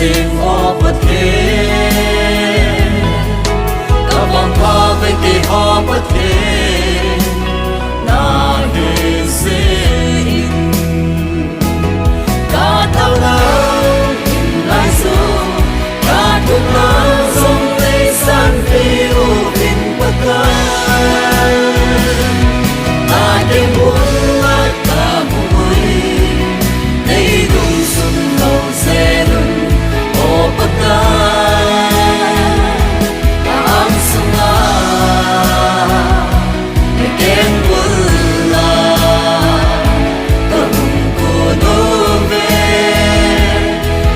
xin ô bất thế cả vòng qua với kỳ ho bất thế na hi xin cả thao lao in lai du cả thục lao sông tây san phiêu in bất cai ta đêm buồn lát ta mùi đây dung sum lâu xe lưng ô bất cai ta am sung ken buồn la ta hùng của đô về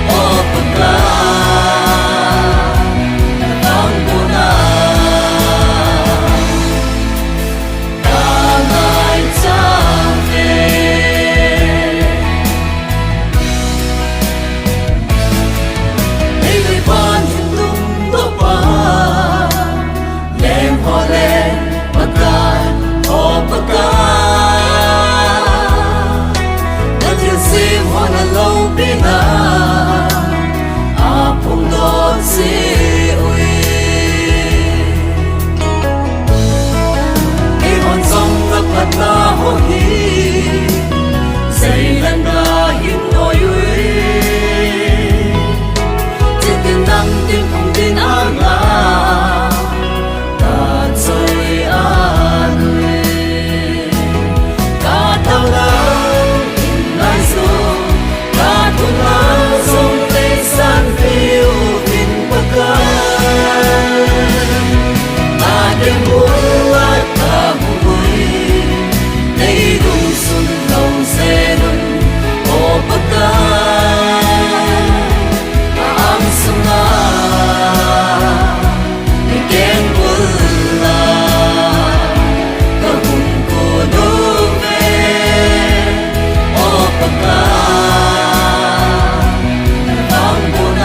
ô bất cai ta buồn ta ngài cha về đây người con hiện tung đô ba đêm hoa lên bất cai ô bất cai đã thiên sim hoa là lâu bên phong đô si ui khi hòn sông ngập hạt ta hồ hi dày lần ta hiếm nỗi ui trên tiếng nắng tiếng không tin áng ta chơi an ui ta thao lao in lai du ta thục lao sông tây san phiêu in bất cai ta đêm buồn lát ta mùi đây dung xuân lâu xe lưng ô bất cai ta am sung ken buồn la ta hùng của đô về ô bất cai ta buồn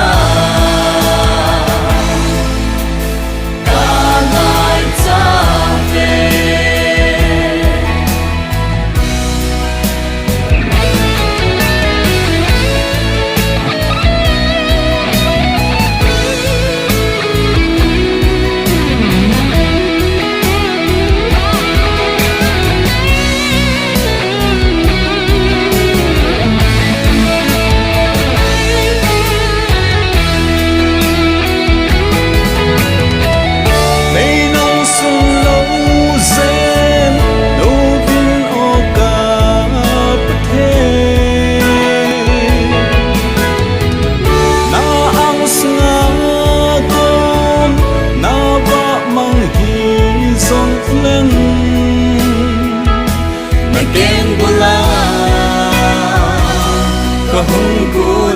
ta ngài cha về Đây nông xuân lâu dên đâu vinh ô cả bất thế na ang snga con na ba mang hi zon lên na ken buồn la ka hùng của